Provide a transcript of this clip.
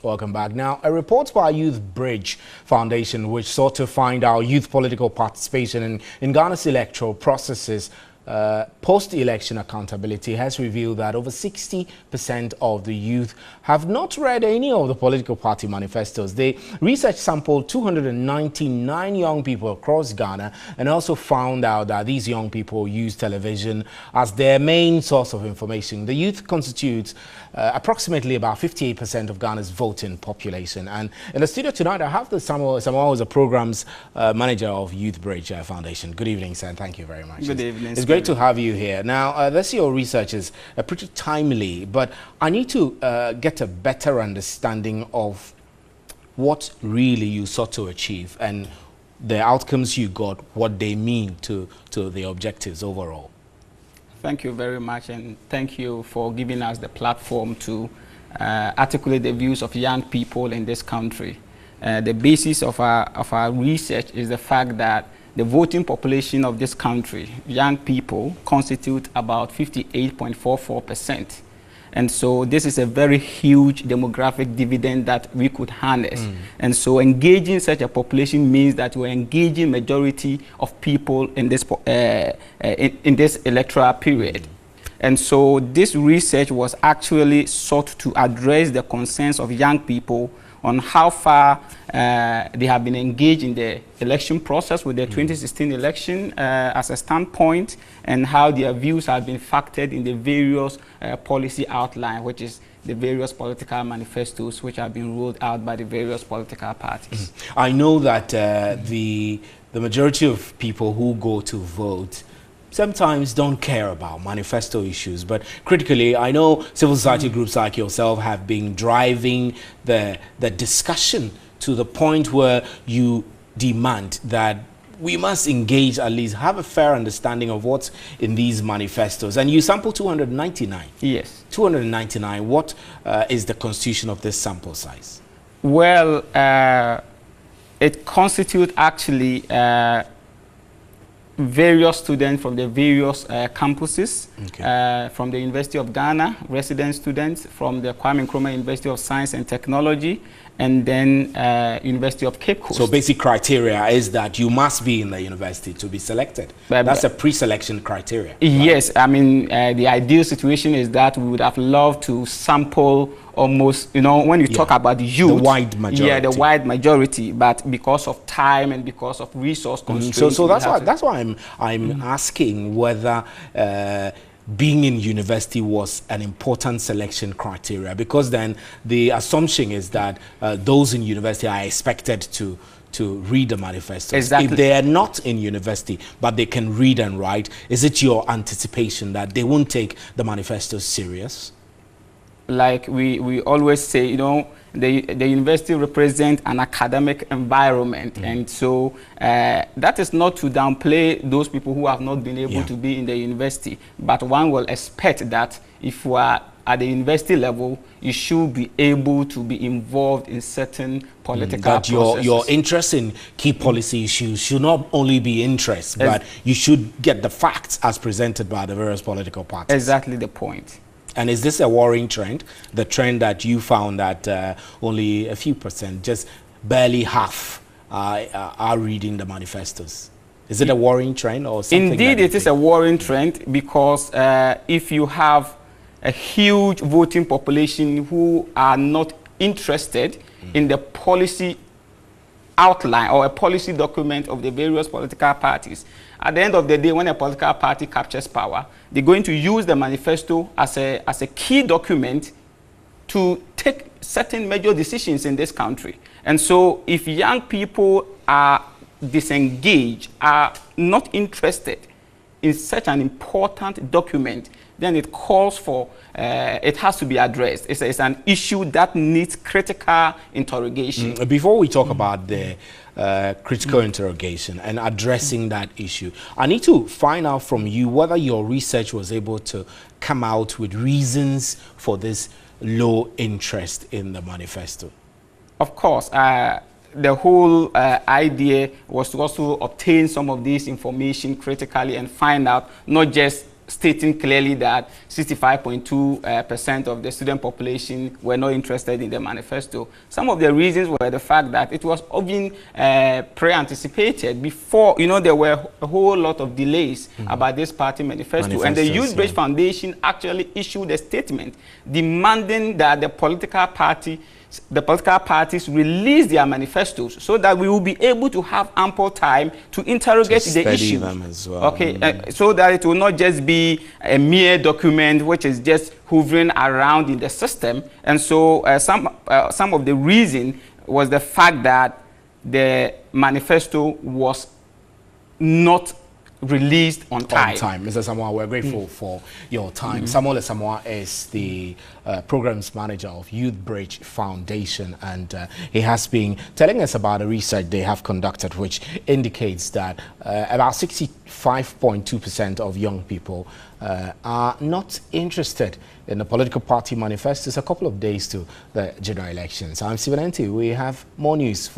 Welcome back. Now, a report by Youth Bridge Foundation, which sought to find out youth political participation in Ghana's electoral processes, post-election accountability, has revealed that over 60% of the youth have not read any of the political party manifestos. The research sampled 299 young people across Ghana and also found out that these young people use television as their main source of information. The youth constitutes approximately about 58% of Ghana's voting population. And in the studio tonight, I have Samuel, who is the programs manager of Youth Bridge Foundation. Good evening, sir, and thank you very much. Good evening. It's great to have you here. Now, this your research is pretty timely, but I need to get a better understanding of what really you sought to achieve and the outcomes you got, what they mean to the objectives overall. Thank you very much, and thank you for giving us the platform to articulate the views of young people in this country. The basis of our research is the fact that the voting population of this country, young people, constitute about 58.44%. And so this is a very huge demographic dividend that we could harness. And so engaging such a population means that we're engaging majority of people in this, in this electoral period. And so this research was actually sought to address the concerns of young people on how far they have been engaged in the election process with the 2016 election as a standpoint, and how their views have been factored in the various policy outline, which is the various political manifestos which have been rolled out by the various political parties. I know that the majority of people who go to vote sometimes don't care about manifesto issues, but critically, I know civil society groups like yourself have been driving the discussion to the point where you demand that we must engage, at least have a fair understanding of what's in these manifestos. And you sample 299. Yes. 299. What is the constitution of this sample size? Well, it constitutes actually various students from the various campuses, from the University of Ghana, resident students from the Kwame Nkrumah University of Science and Technology, and then University of Cape Coast. So basic criteria is that you must be in the university to be selected. That's a pre-selection criteria. Yes, right? I mean, the ideal situation is that we would have loved to sample almost, you know, when you talk about the youth, the wide majority. Yeah, the wide majority, but because of time and because of resource constraints. So that's why I'm asking whether being in university was an important selection criteria, because then the assumption is that those in university are expected to read the manifesto. Exactly. If they are not in university, but they can read and write, is it your anticipation that they won't take the manifesto serious? Like we always say, you know, the university represents an academic environment, and so that is not to downplay those people who have not been able to be in the university, but one will expect that if you are at the university level, you should be able to be involved in certain political processes. Your interest in key policy issues should not only be interest, but you should get the facts as presented by the various political parties. Exactly the point. And is this a worrying trend? The trend that you found that only a few percent, just barely half, are reading the manifestos? Is it a worrying trend or something? Indeed, it is a worrying trend, because if you have a huge voting population who are not interested in the policy outline or a policy document of the various political parties, at the end of the day, when a political party captures power, they're going to use the manifesto as a key document to take certain major decisions in this country. And so if young people are disengaged, are not interested in such an important document, then it calls for, it has to be addressed. It's an issue that needs critical interrogation. Before we talk about the critical interrogation and addressing that issue, I need to find out from you whether your research was able to come out with reasons for this low interest in the manifesto. Of course. The whole idea was to also obtain some of this information critically and find out not just stating clearly that 65.2% of the student population were not interested in the manifesto. Some of the reasons were the fact that it was often pre-anticipated before, you know, there were a whole lot of delays about this party manifesto. And the Youth Bridge Foundation actually issued a statement demanding that the political parties release their manifestos so that we will be able to have ample time to interrogate the issues. Them as well. Okay, so that it will not just be a mere document which is just hovering around in the system. And so some of the reason was the fact that the manifesto was not released on time. Mr. Samoa, we're grateful for your time. Samuel Samoa is the programs manager of Youth Bridge Foundation, and he has been telling us about a research they have conducted which indicates that about 65.2% of young people are not interested in the political party manifestos a couple of days to the general elections. I'm Stephen Enti. We have more news for